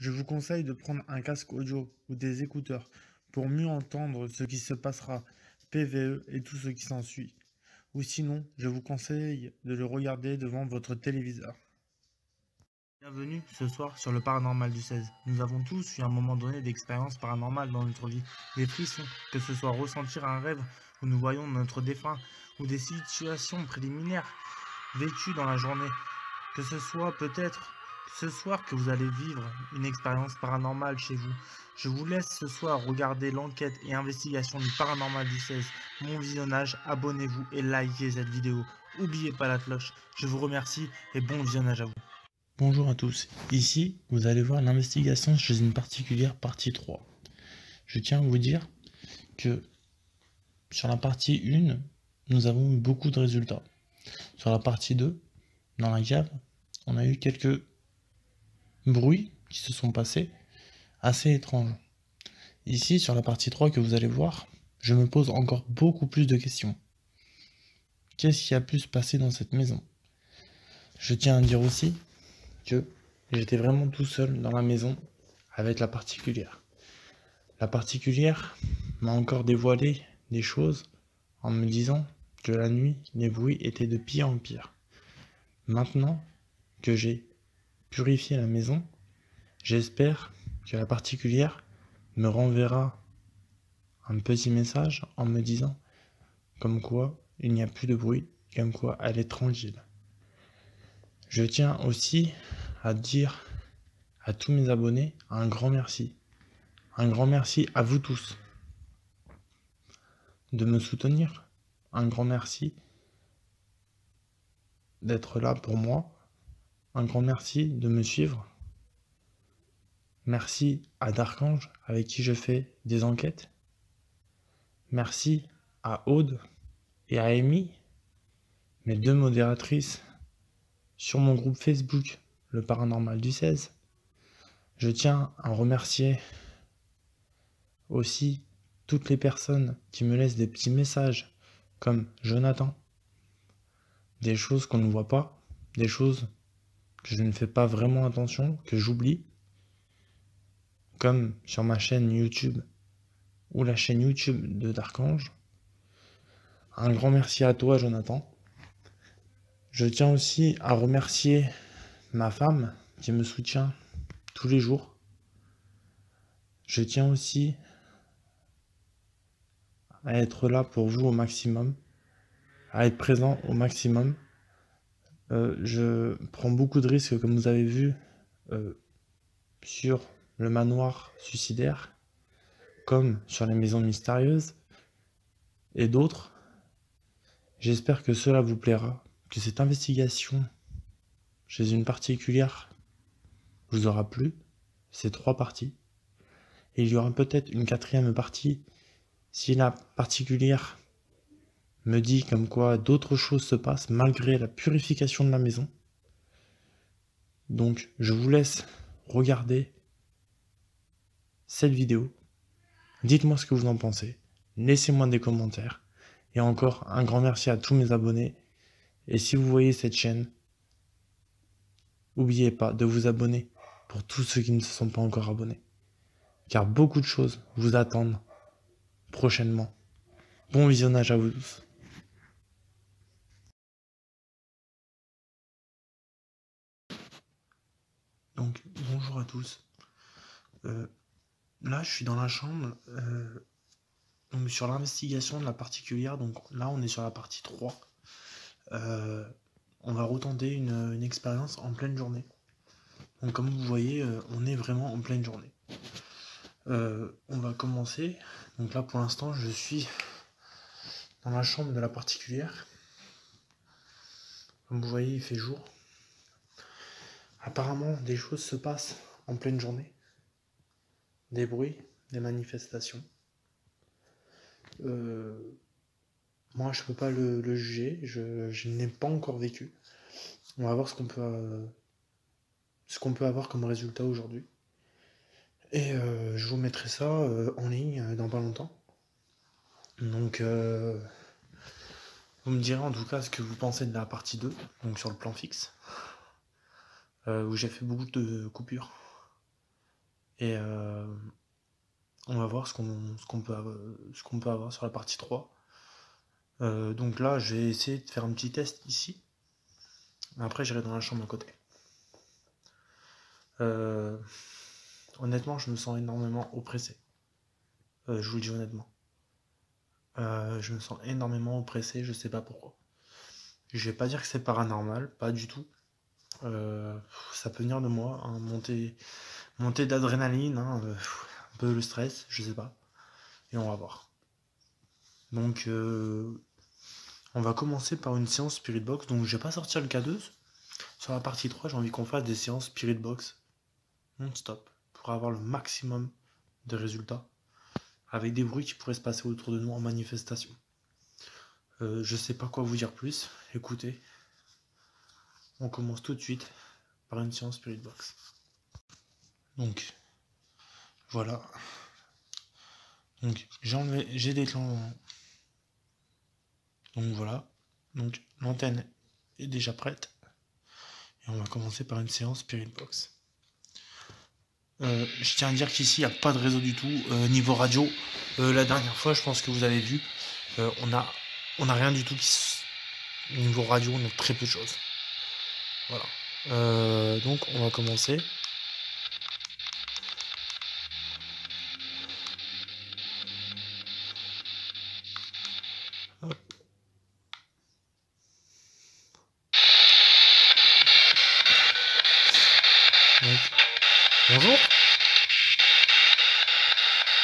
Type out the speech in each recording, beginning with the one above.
Je vous conseille de prendre un casque audio ou des écouteurs pour mieux entendre ce qui se passera, PVE et tout ce qui s'ensuit. Ou sinon, je vous conseille de le regarder devant votre téléviseur. Bienvenue ce soir sur le paranormal du 16. Nous avons tous eu à un moment donné d'expériences paranormales dans notre vie. Des frissons, que ce soit ressentir un rêve où nous voyons notre défunt, ou des situations préliminaires vécues dans la journée. Que ce soit peut-être ce soir que vous allez vivre une expérience paranormale chez vous. Je vous laisse ce soir regarder l'enquête et investigation du paranormal du 16. Mon visionnage, abonnez-vous et likez cette vidéo. N'oubliez pas la cloche. Je vous remercie et bon visionnage à vous. Bonjour à tous, ici vous allez voir l'investigation chez une particulière partie 3. Je tiens à vous dire que sur la partie 1, nous avons eu beaucoup de résultats. Sur la partie 2, dans la cave, on a eu quelques bruits qui se sont passés assez étranges. Ici, sur la partie 3 que vous allez voir, je me pose encore beaucoup plus de questions. Qu'est-ce qui a pu se passer dans cette maison? Je tiens à dire aussi que j'étais vraiment tout seul dans la maison avec la particulière. La particulière m'a encore dévoilé des choses en me disant que la nuit, les bruits étaient de pire en pire. Maintenant que j'ai purifié la maison, j'espère que la particulière me renverra un petit message en me disant comme quoi il n'y a plus de bruit, comme quoi elle est tranquille. Je tiens aussi à dire à tous mes abonnés un grand merci. Un grand merci à vous tous de me soutenir. Un grand merci d'être là pour moi. Un grand merci de me suivre. Merci à Darkange avec qui je fais des enquêtes. Merci à Aude et à Amy, mes deux modératrices sur mon groupe Facebook, le paranormal du 16. Je tiens à remercier aussi toutes les personnes qui me laissent des petits messages comme Jonathan, des choses qu'on ne voit pas, des choses que je ne fais pas vraiment attention, que j'oublie, comme sur ma chaîne YouTube ou la chaîne YouTube de Darkange. Un grand merci à toi, Jonathan. Je tiens aussi à remercier ma femme qui me soutient tous les jours. Je tiens aussi à être là pour vous au maximum, à être présent au maximum. Je prends beaucoup de risques, comme vous avez vu, sur le manoir suicidaire, comme sur les maisons mystérieuses et d'autres. J'espère que cela vous plaira, que cette investigation chez une particulière vous aura plu. C'est 3 parties. Et il y aura peut-être une 4e partie si la particulière me dit comme quoi d'autres choses se passent malgré la purification de la maison. Donc je vous laisse regarder cette vidéo. Dites-moi ce que vous en pensez. Laissez-moi des commentaires. Et encore un grand merci à tous mes abonnés. Et si vous voyez cette chaîne, n'oubliez pas de vous abonner pour tous ceux qui ne se sont pas encore abonnés. Car beaucoup de choses vous attendent prochainement. Bon visionnage à vous tous. Donc bonjour à tous. Là je suis dans la chambre donc sur l'investigation de la particulière. Donc là on est sur la partie 3. On va retenter une expérience en pleine journée. Donc comme vous voyez, on est vraiment en pleine journée. On va commencer. Donc là pour l'instant je suis dans la chambre de la particulière. Comme vous voyez il fait jour. Apparemment des choses se passent en pleine journée. Des bruits, des manifestations. Moi je peux pas le juger, je n'ai pas encore vécu. On va voir ce qu'on peut avoir comme résultat aujourd'hui. Et je vous mettrai ça en ligne dans pas longtemps. Donc vous me direz en tout cas ce que vous pensez de la partie 2, donc sur le plan fixe, où j'ai fait beaucoup de coupures. Et on va voir ce qu'on peut avoir sur la partie 3. Donc là, je vais essayer de faire un petit test ici. Après, j'irai dans la chambre à côté. Honnêtement, je me sens énormément oppressé. Je vous le dis honnêtement. Je me sens énormément oppressé, je sais pas pourquoi. Je vais pas dire que c'est paranormal, pas du tout. Ça peut venir de moi, hein, montée d'adrénaline, hein, un peu le stress, je sais pas. Et on va voir. Donc, on va commencer par une séance Spirit Box. Donc, je vais pas sortir le K2. Sur la partie 3, j'ai envie qu'on fasse des séances Spirit Box non-stop pour avoir le maximum de résultats avec des bruits qui pourraient se passer autour de nous en manifestation. Je sais pas quoi vous dire plus. Écoutez, on commence tout de suite par une séance Spirit Box. Donc, voilà. Donc, j'ai des clans. Donc voilà. Donc, l'antenne est déjà prête. Et on va commencer par une séance Spirit Box. Je tiens à dire qu'ici, il n'y a pas de réseau du tout. Niveau radio, la dernière fois, je pense que vous avez vu, on a rien du tout niveau radio, on a très peu de choses. Voilà. Donc, on va commencer. Hop. Donc, bonjour.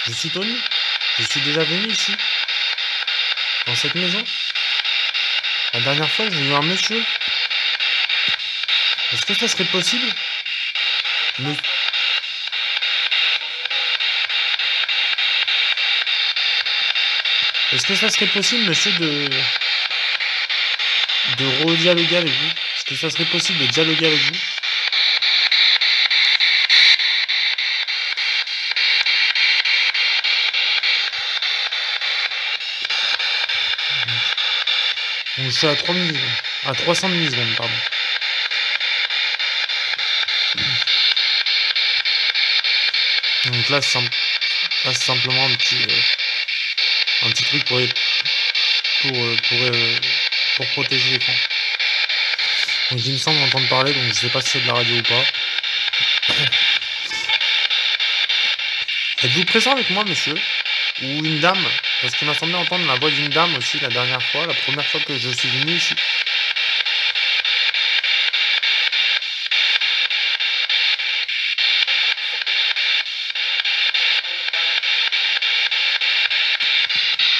Je suis Tony. Je suis déjà venu ici, dans cette maison. La dernière fois, j'ai vu un monsieur. Est-ce que ça serait possible Est-ce que ça serait possible, monsieur, de redialoguer avec vous? Est-ce que ça serait possible de dialoguer avec vous? Donc, je suis à 3 millisecondes. À 300 millisecondes, pardon. Donc là, c'est simplement un petit truc pour protéger l'écran. Donc il me semble entendre parler, donc je sais pas si c'est de la radio ou pas. Êtes-vous présent avec moi, monsieur? Ou une dame? Parce qu'il m'a semblé entendre la voix d'une dame aussi la dernière fois, la première fois que je suis venu ici.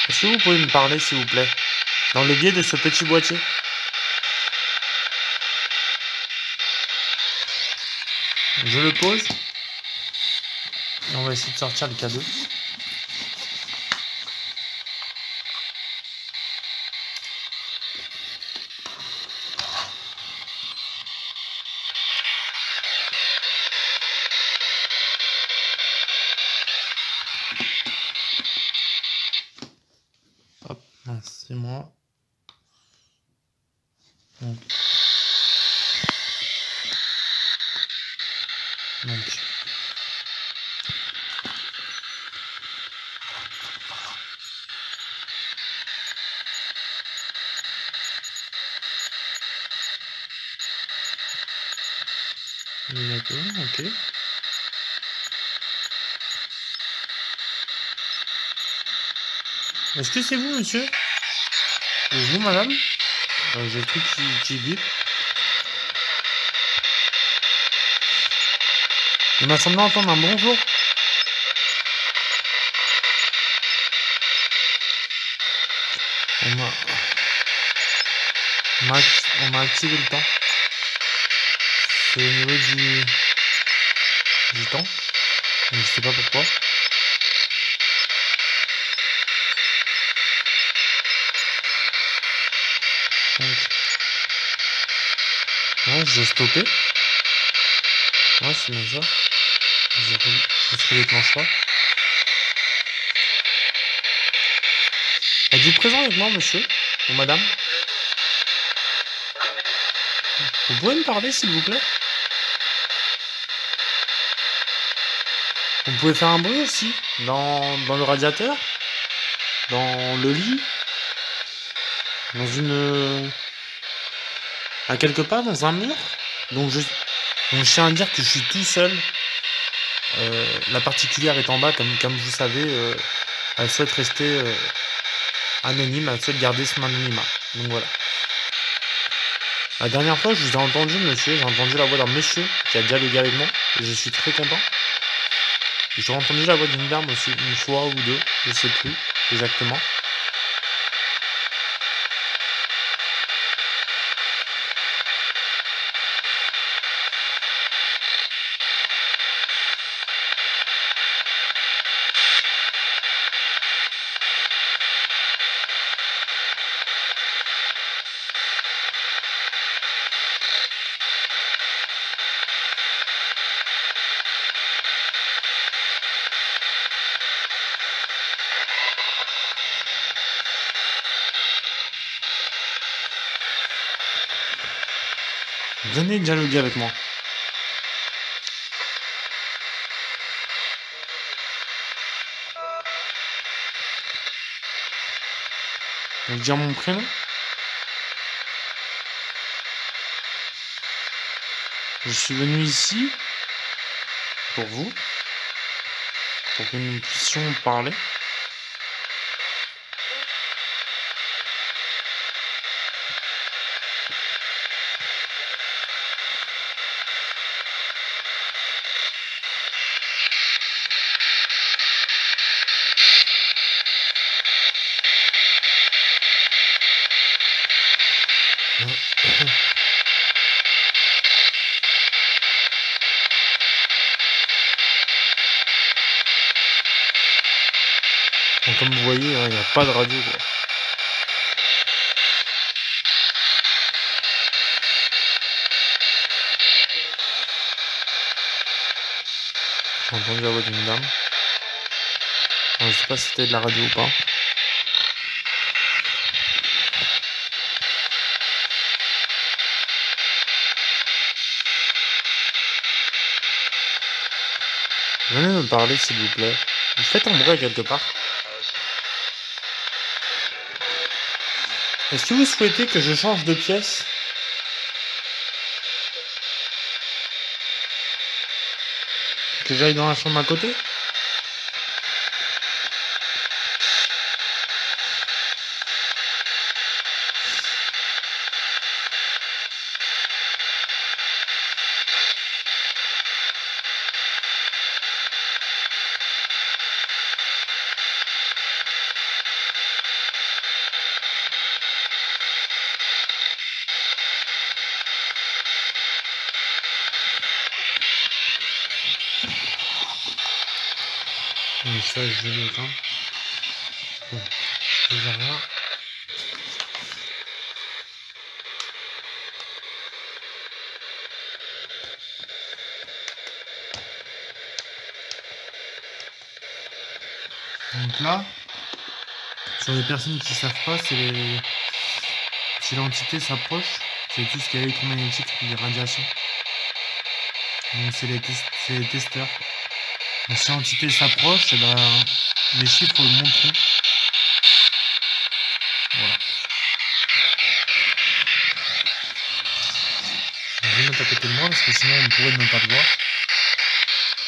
Est-ce que vous pouvez me parler, s'il vous plaît? Dans le biais de ce petit boîtier? Je le pose. Et on va essayer de sortir le K2. Hop, c'est moi. Donc. D'accord, ok. Est-ce que c'est vous, monsieur? Ou vous, madame? J'ai le truc qui bip. Il m'a semblé entendre un bonjour. On m'a activé le temps. C'est au niveau du temps. Je ne sais pas pourquoi. Donc. Ouais, je vais stopper. Ouais, c'est bien ça. Je déclenche pas. Êtes-vous présent avec moi, monsieur? Ou madame? Vous pouvez me parler, s'il vous plaît? Vous pouvez faire un bruit aussi dans le radiateur, dans le lit, dans une... à quelque part, dans un mur. Donc je tiens à dire que je suis tout seul. La particulière est en bas, comme vous savez, elle souhaite rester anonyme, elle souhaite garder son anonymat. Donc voilà. La dernière fois, je vous ai entendu, monsieur, j'ai entendu la voix d'un monsieur qui a dialogué avec moi, et je suis très content. J'ai entendu la voix d'une dame aussi, une fois ou deux, je sais plus exactement. Venez dialoguer avec moi. Vous dire mon prénom? Je suis venu ici pour vous, pour que nous puissions parler. Donc, comme vous voyez, il n'y a pas de radio, quoi. J'ai entendu la voix d'une dame. Alors, je sais pas si c'était de la radio ou pas. Venez me parler, s'il vous plaît. Vous faites un bruit quelque part. Est-ce que vous souhaitez que je change de pièce? Que j'aille dans la chambre à côté? Donc ça, je vais l'éteindre. Bon, je vais rien. Donc là, sur les personnes qui ne savent pas, si l'entité s'approche, c'est tout ce qui est électromagnétique, les radiations. Donc c'est les testeurs. Donc si l'entité s'approche, ben, les chiffres le montreront. Voilà. Je vais mettre à côté de moi parce que sinon on pourrait ne pas le voir.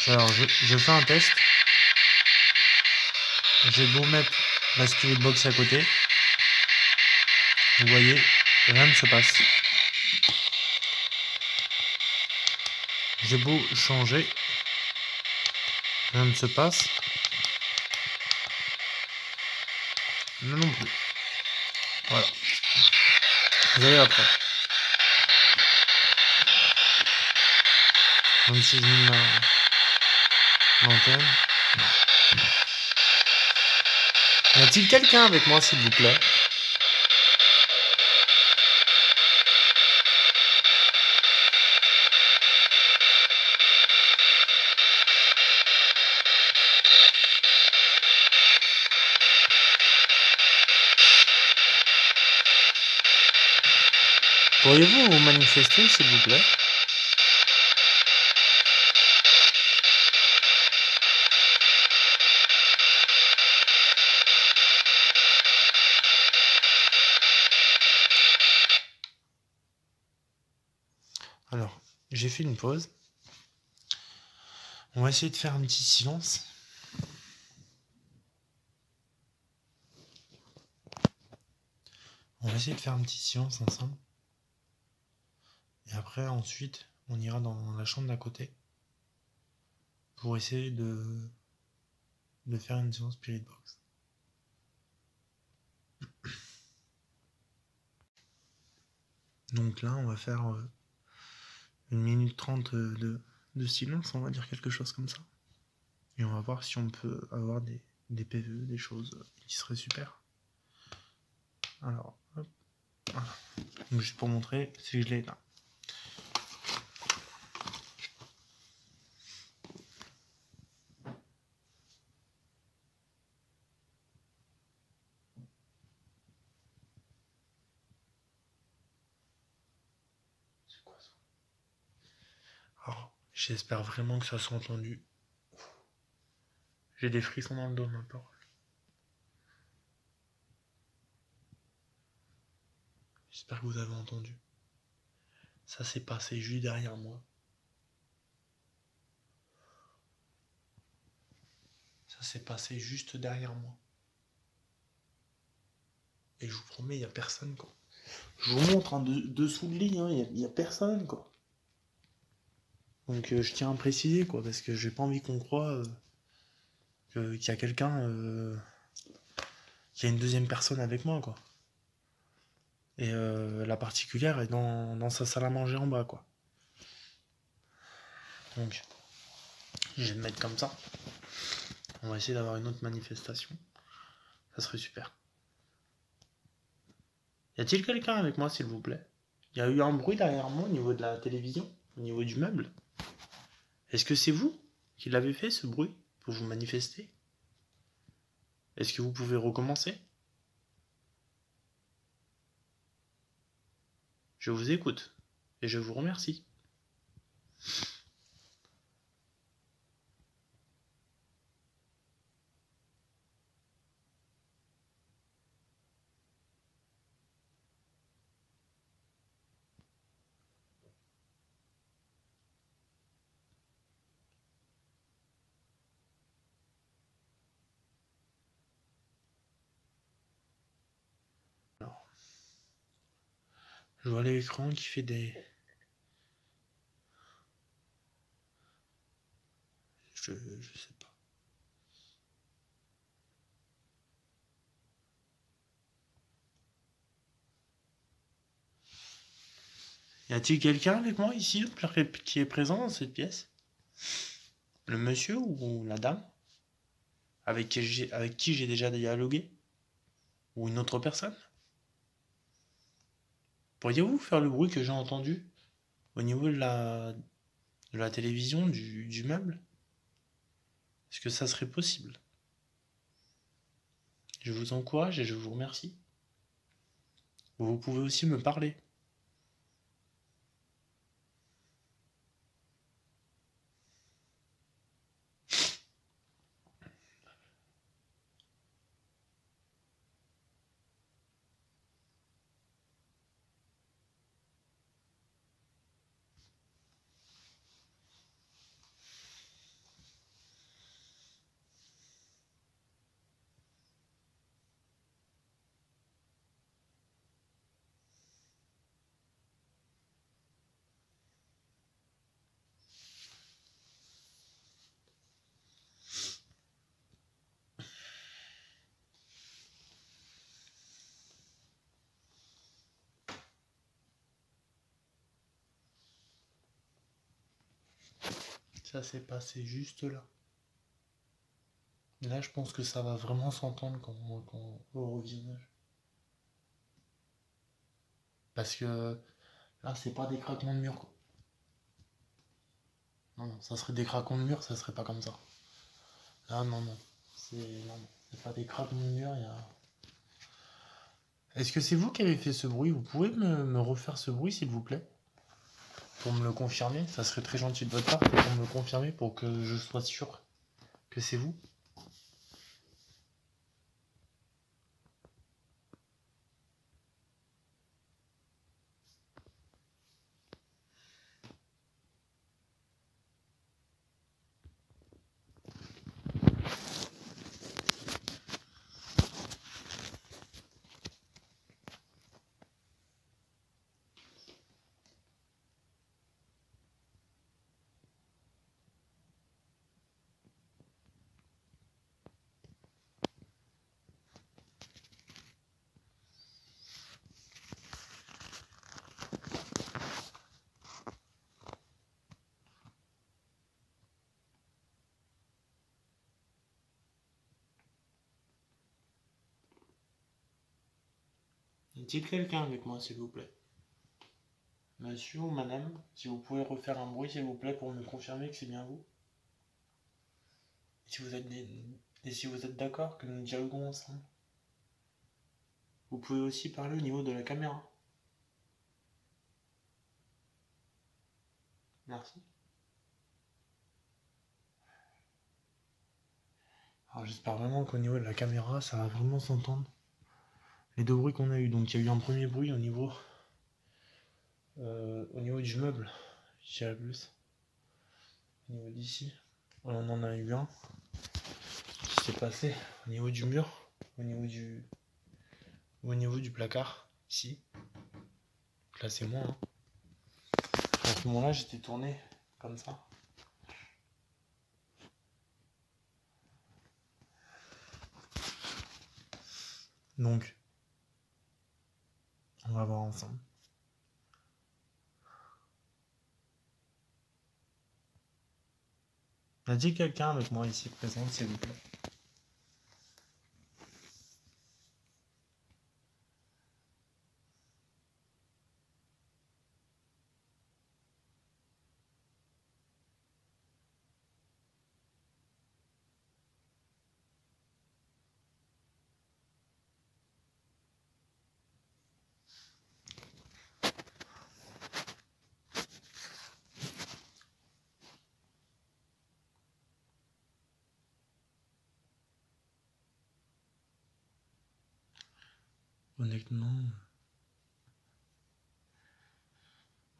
Alors je fais un test. J'ai beau mettre la spirit box à côté. Vous voyez, rien ne se passe. J'ai beau changer, rien ne se passe. Non plus. Voilà. Vous allez après. Même si je mets l'antenne. Y a-t-il quelqu'un avec moi, s'il vous plaît? Pourriez-vous vous manifester, s'il vous plaît? j'ai fait une pause. On va essayer de faire un petit silence. On va essayer de faire un petit silence ensemble. Et après, ensuite, on ira dans la chambre d'à côté pour essayer de faire une séance Spirit Box. Donc là, on va faire 1 minute 30 de silence, on va dire quelque chose comme ça. Et on va voir si on peut avoir des PVE, des choses qui seraient super. Alors, hop, voilà. Donc juste pour montrer, si je l'ai là. C'est quoi ça? Alors, j'espère vraiment que ça soit entendu. J'ai des frissons dans le dos, ma parole. J'espère que vous avez entendu. Ça s'est passé juste derrière moi. Ça s'est passé juste derrière moi. Et je vous promets, il n'y a personne, quoi. Je vous montre dessous le lit, il n'y a personne, quoi. Donc je tiens à préciser, quoi, parce que j'ai pas envie qu'on croie qu'il y a quelqu'un, qu'il y a une deuxième personne avec moi, quoi. Et la particulière est dans sa salle à manger en bas, quoi. Donc, je vais me mettre comme ça. On va essayer d'avoir une autre manifestation. Ça serait super. Y a-t-il quelqu'un avec moi, s'il vous plaît? Il y a eu un bruit derrière moi au niveau de la télévision, au niveau du meuble. Est-ce que c'est vous qui l'avez fait, ce bruit, pour vous manifester? Est-ce que vous pouvez recommencer? Je vous écoute et je vous remercie. Alors, je vois l'écran qui fait des... Je sais pas. Y a-t-il quelqu'un avec moi ici qui est présent dans cette pièce? Le monsieur ou la dame avec qui j'ai déjà dialogué? Ou une autre personne? Pourriez-vous faire le bruit que j'ai entendu au niveau de la télévision, du meuble? Est-ce que ça serait possible? Je vous encourage et je vous remercie. Vous pouvez aussi me parler. Ça s'est passé juste là. Là, je pense que ça va vraiment s'entendre au visionnage. Parce que là, c'est pas des craquements de mur, quoi. Non, non, ça serait des craquements de mur, ça serait pas comme ça. Là, non, non. C'est pas des craquements de mur, Est-ce que c'est vous qui avez fait ce bruit? Vous pouvez me refaire ce bruit, s'il vous plaît? Pour me le confirmer, ça serait très gentil de votre part, pour me le confirmer, pour que je sois sûr que c'est vous. Y a-t-il quelqu'un avec moi, s'il vous plaît? Monsieur ou madame, si vous pouvez refaire un bruit, s'il vous plaît, pour me confirmer que c'est bien vous. Et si vous êtes d'accord que nous dialoguons ensemble. Vous pouvez aussi parler au niveau de la caméra. Merci. Alors j'espère vraiment qu'au niveau de la caméra, ça va vraiment s'entendre. Les deux bruits qu'on a eu. Donc il y a eu un premier bruit au niveau du meuble, je dirais plus. Au niveau d'ici, on en a eu un qui s'est passé au niveau du mur, au niveau du placard, ici. Donc là c'est moi. Hein. À ce moment-là, j'étais tourné comme ça. Donc, on va voir ensemble. Y a-t-il quelqu'un avec moi ici présent, s'il vous plaît?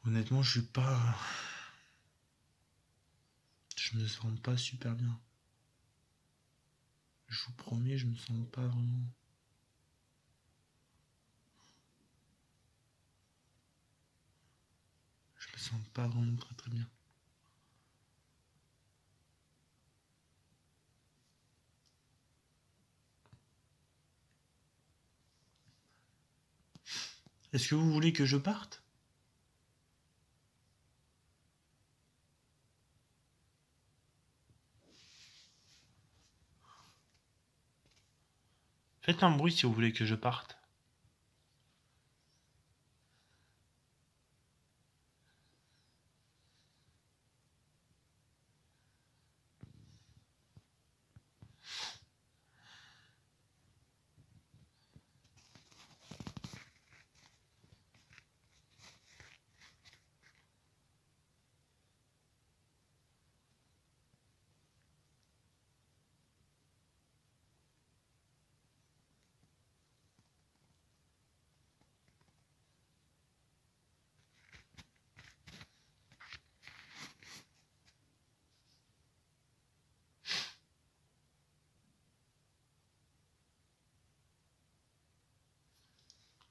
Honnêtement, je suis pas. Je me sens pas super bien. Je vous promets, je me sens pas vraiment. Je me sens pas vraiment très très bien. Est-ce que vous voulez que je parte? Faites un bruit si vous voulez que je parte.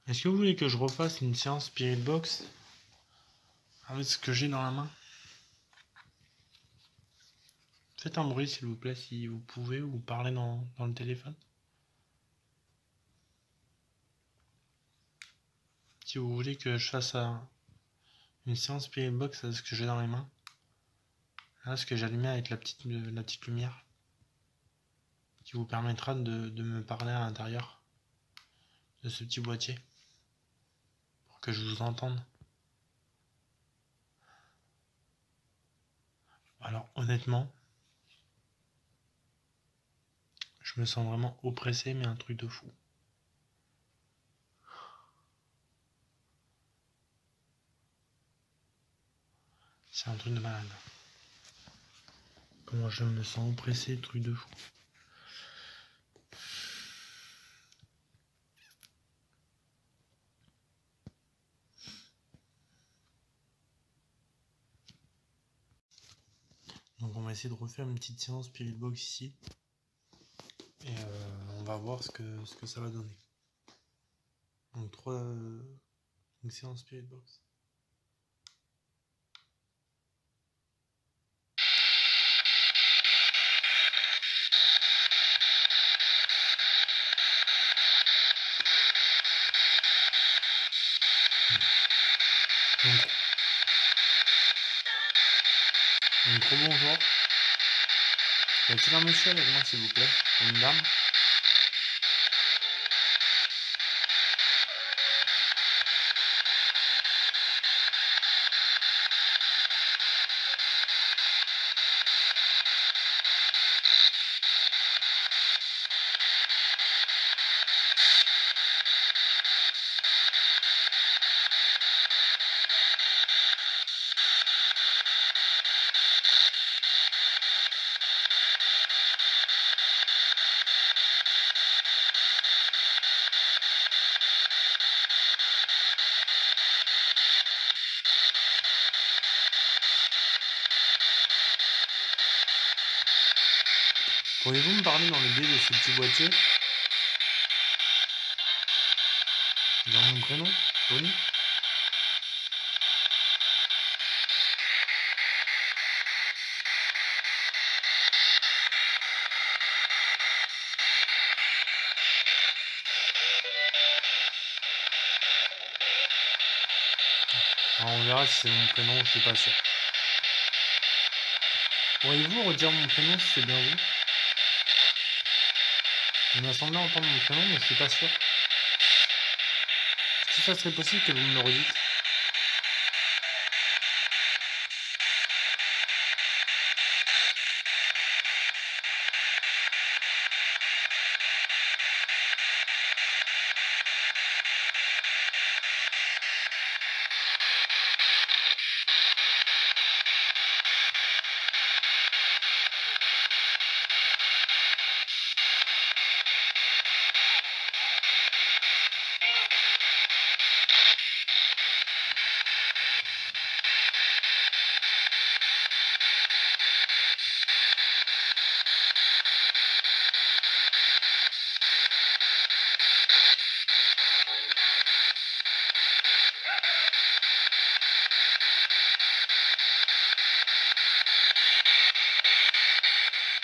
Est-ce que vous voulez que je refasse une séance Spirit Box avec ce que j'ai dans la main? Faites un bruit s'il vous plaît si vous pouvez ou parlez dans le téléphone. Si vous voulez que je fasse une séance Spirit Box avec ce que j'ai dans les mains. Là, ce que j'ai allumé avec la petite lumière qui vous permettra de me parler à l'intérieur de ce petit boîtier pour que je vous entende. Alors honnêtement, je me sens vraiment oppressé, mais un truc de fou. C'est un truc de malade. Comment je me sens oppressé, truc de fou. Donc on va essayer de refaire une petite séance Spirit Box ici. Et on va voir ce que ça va donner. Donc une séance Spirit Box. Donc bonjour. Y a-t-il un monsieur avec moi s'il vous plaît? Ou une dame? Pourriez-vous me parler dans le dé de ce petit boîtier? Dans mon prénom, Tony? Alors, on verra si c'est mon prénom, je suis pas sûr. Pourriez-vous redire mon prénom si c'est bien vous? Il m'a semblé entendre mon prénom, mais je suis pas sûr. Est-ce que ça serait possible que vous me le redites?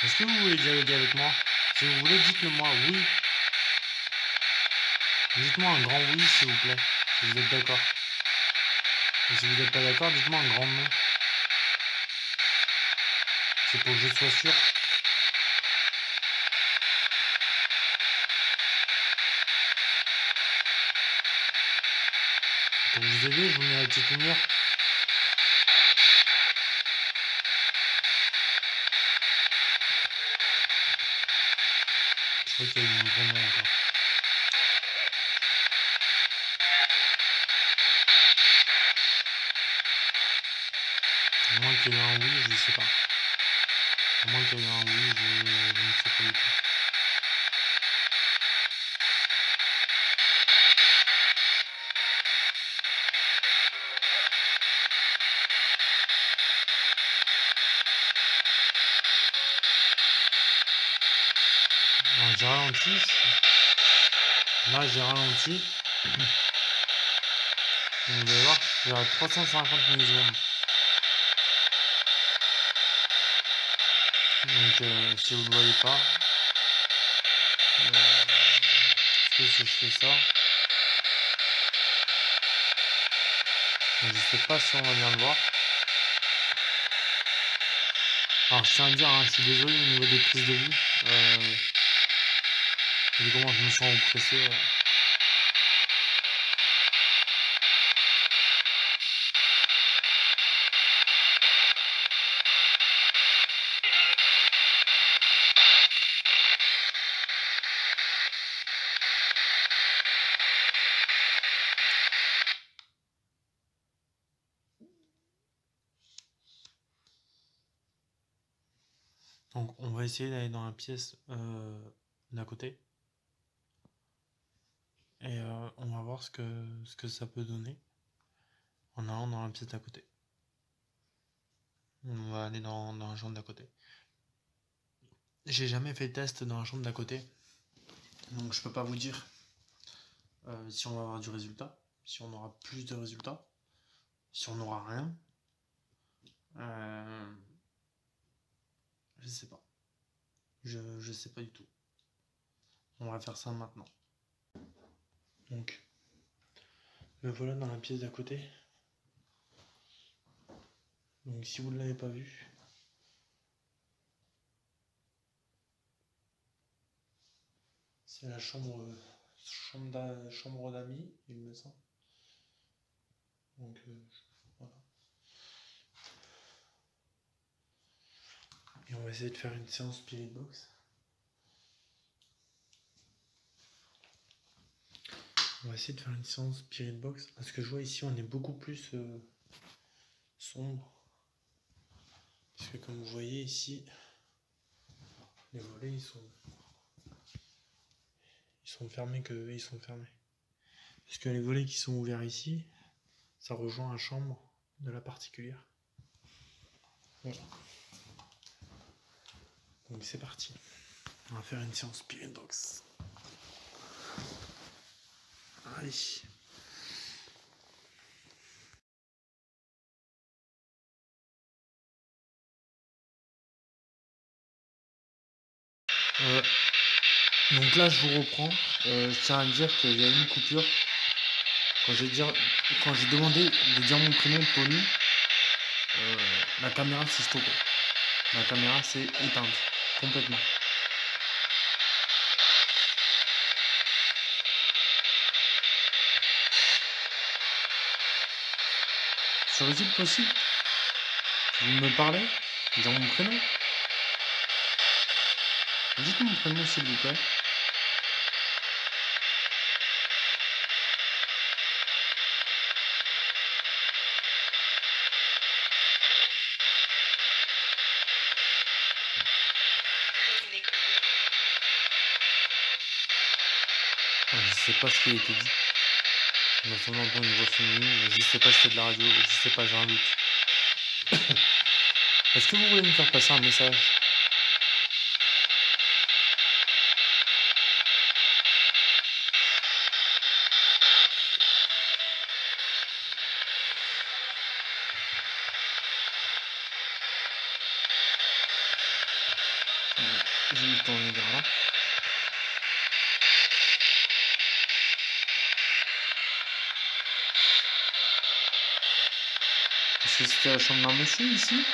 Est-ce que vous voulez dialoguer avec moi? Si vous voulez, dites-le moi, oui. Dites-moi un grand oui, s'il vous plaît, si vous êtes d'accord. Et si vous n'êtes pas d'accord, dites-moi un grand non. C'est pour que je sois sûr. Pour vous aider, je vous mets la petite lumière. Je crois qu'il y a eu mon grand nom encore. À moins qu'il y ait eu un oui, je ne sais pas. À moins qu'il y ait eu un oui, je ne sais pas du tout. Alors, j'ai ralenti. Là, j'ai ralenti. Vous allez voir, je suis à 350 millisecondes. Donc, si vous ne le voyez pas, est-ce que si je fais ça, je sais pas si on va bien le voir. Alors, je tiens à dire, hein, je suis désolé au niveau des prises de vue. Vu comment je me sens oppressé. Donc, on va essayer d'aller dans la pièce d'à côté. Et on va voir ce que ça peut donner en allant dans la pièce d'à côté. On va aller dans la chambre d'à côté. J'ai jamais fait de test dans la chambre d'à côté. Donc je peux pas vous dire si on va avoir du résultat, si on aura plus de résultats, si on aura rien. Je sais pas. Je sais pas du tout. On va faire ça maintenant. Donc, me voilà dans la pièce d'à côté. Donc si vous ne l'avez pas vu, c'est la chambre d'amis, il me semble. Donc voilà. Et on va essayer de faire une séance Spirit Box. On va essayer de faire une séance Spirit Box. Parce que je vois ici, on est beaucoup plus sombre. Parce que comme vous voyez ici, les volets ils sont fermés que ils sont fermés. Parce que les volets qui sont ouverts ici, ça rejoint la chambre de la particulière. Voilà. Donc c'est parti. On va faire une séance Spirit Box. Allez. Donc là, je vous reprends. Je tiens à dire qu'il y a eu une coupure. Quand j'ai demandé de dire mon prénom, Tony, la caméra s'est stoppée. La caméra s'est éteinte complètement. Serait-il possible que vous me parlez, dire mon prénom? Dites mon prénom s'il vous plaît. Je sais pas ce qui a été dit. On a seulement entendu une voix féminine, mais je sais pas si c'est de la radio, je sais pas, j'ai un doute. Est-ce que vous voulez me faire passer un message? J'ai eu le temps de dire là. Est-ce que c'était la chambre d'un monsieur ici?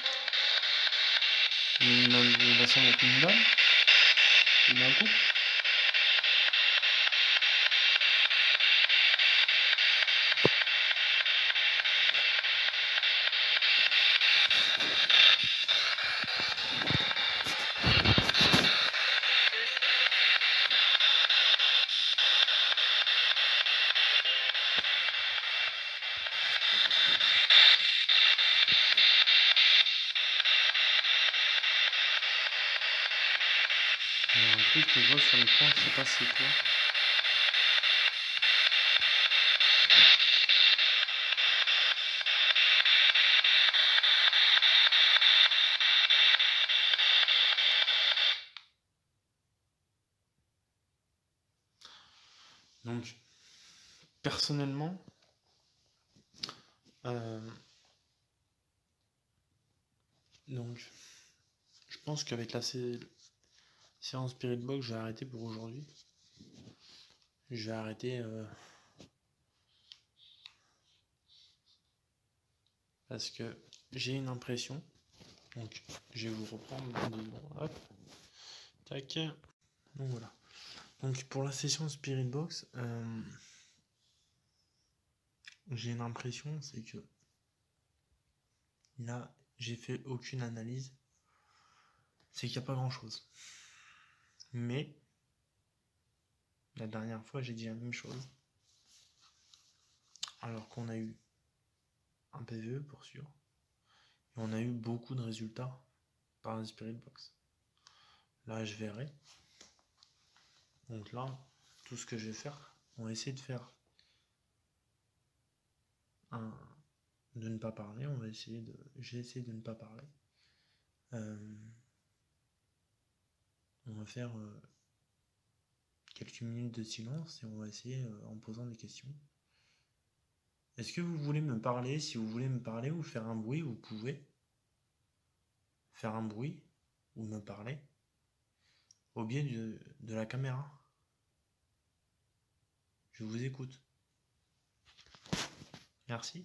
La chambre avec une dame? Ou d'un couple? Il y a un truc que je vois sur l'écran, je sais pas si c'est quoi. Donc, personnellement, donc, je pense qu'avec la séance Spirit Box, je vais arrêter pour aujourd'hui. Je vais arrêter parce que j'ai une impression. Donc, je vais vous reprendre dans 2 secondes. Hop. Tac. Donc voilà. Donc pour la session Spirit Box, j'ai une impression, c'est que là, j'ai fait aucune analyse. C'est qu'il n'y a pas grand chose. Mais la dernière fois, j'ai dit la même chose. Alors qu'on a eu un PVE pour sûr. Et on a eu beaucoup de résultats par la Spirit Box. Là, je verrai. Donc là, tout ce que je vais faire, on va essayer de faire de ne pas parler. J'ai essayé de ne pas parler. On va faire quelques minutes de silence et on va essayer en posant des questions. Est-ce que vous voulez me parler? Si vous voulez me parler ou faire un bruit, vous pouvez faire un bruit ou me parler au biais de la caméra. Je vous écoute. Merci.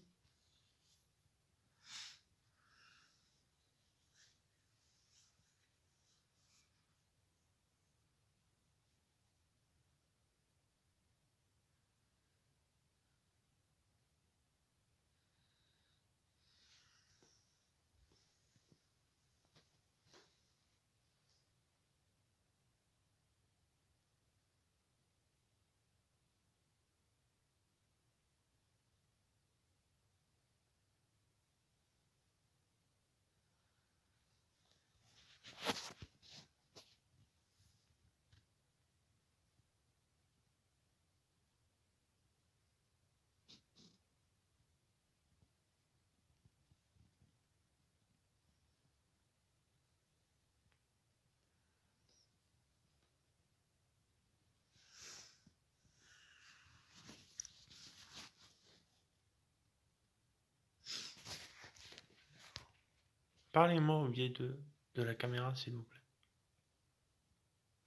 Parlez-moi au biais de la caméra, s'il vous plaît.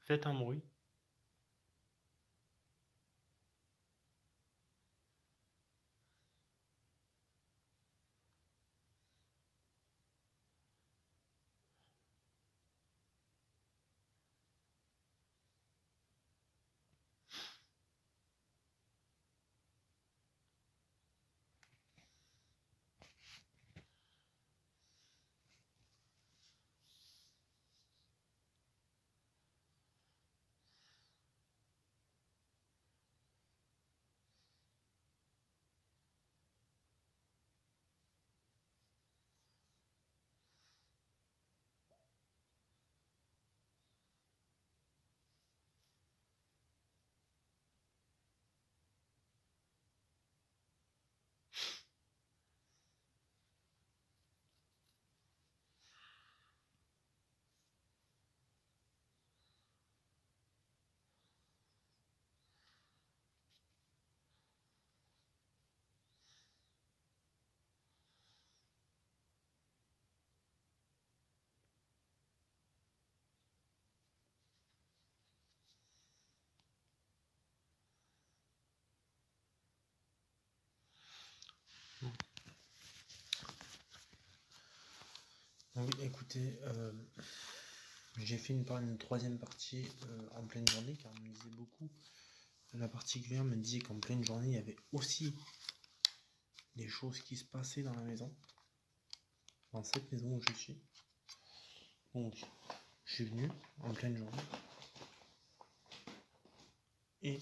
Faites un bruit. Oui, écoutez, j'ai fait une troisième partie en pleine journée, car on me disait beaucoup. La particulière me disait qu'en pleine journée, il y avait aussi des choses qui se passaient dans la maison, dans cette maison où je suis. Donc, je suis venu en pleine journée. Et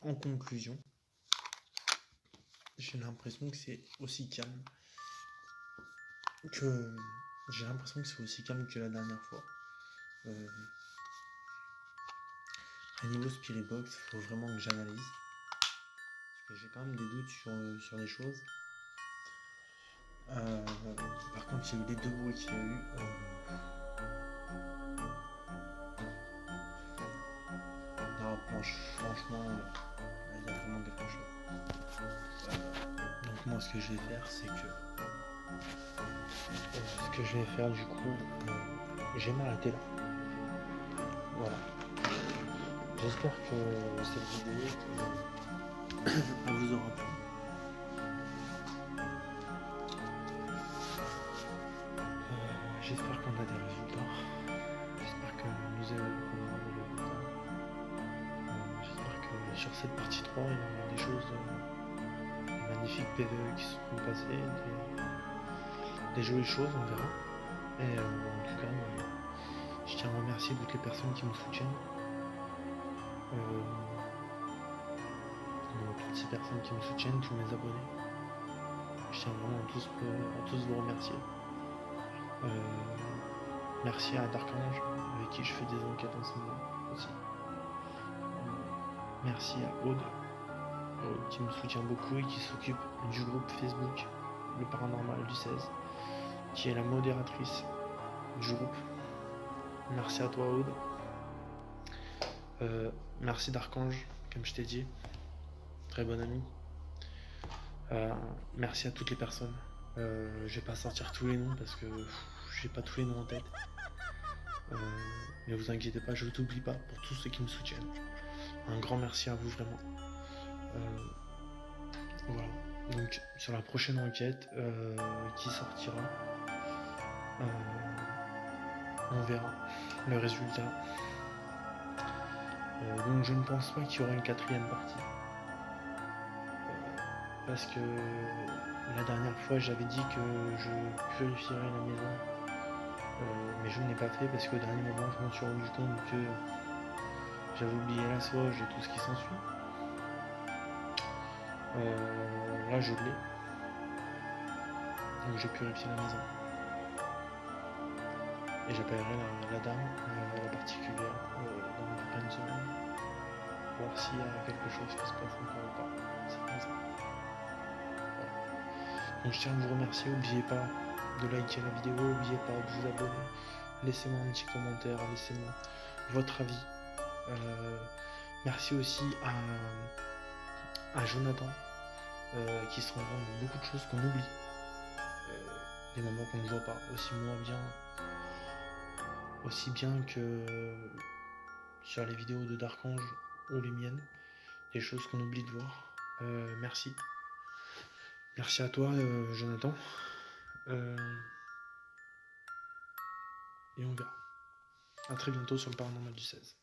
en conclusion, j'ai l'impression que c'est aussi calme que la dernière fois. À niveau Spirit Box, il faut vraiment que j'analyse, parce que j'ai quand même des doutes sur les choses. Par contre, il y a eu les deux bruits qu'il y a eu. Non, franchement, il y a vraiment quelque chose. Donc moi, ce que je vais faire, c'est que du coup, je vais m'arrêter là. Voilà. J'espère que cette vidéo elle vous aura plu. J'espère qu'on a des résultats. J'espère que nous aurons des résultats. J'espère que sur cette partie 3, il y aura des choses magnifiques PVE qui seront passées, des jolies choses, on verra. Et en tout cas, je tiens à remercier toutes les personnes qui me soutiennent. Toutes ces personnes qui me soutiennent, tous mes abonnés. Je tiens vraiment à tous vous remercier. Merci à Darkange, avec qui je fais des enquêtes en ce moment aussi. Merci à Aude, qui me soutient beaucoup et qui s'occupe du groupe Facebook Le Paranormal du 16, qui est la modératrice du groupe. Merci à toi, Aude. Merci Darkange, comme je t'ai dit, très bon ami. Merci à toutes les personnes. Je vais pas sortir tous les noms parce que j'ai pas tous les noms en tête. Mais vous inquiétez pas, je ne t'oublie pas pour tous ceux qui me soutiennent. Un grand merci à vous, vraiment. Voilà. Donc sur la prochaine enquête qui sortira, on verra le résultat. Donc je ne pense pas qu'il y aura une quatrième partie. Parce que la dernière fois j'avais dit que je purifierais la maison. Mais je ne l'ai pas fait parce qu'au dernier moment je me suis rendu compte que j'avais oublié la sauge et tout ce qui s'ensuit. Là je l'ai. Donc j'ai purifié la maison. Et j'appellerai la dame, la particulière, dans une semaine. Voir s'il y a quelque chose qui se passe encore ou pas. C'est comme ça. Voilà. Donc je tiens à vous remercier, n'oubliez pas de liker la vidéo, n'oubliez pas de vous abonner, laissez-moi un petit commentaire, laissez-moi votre avis. Merci aussi à Jonathan qui se rend compte de beaucoup de choses qu'on oublie. des moments qu'on ne voit pas, aussi bien que sur les vidéos de Darkange ou les miennes, des choses qu'on oublie de voir. Merci. Merci à toi, Jonathan. Et on verra. A très bientôt sur le Paranormal du 16.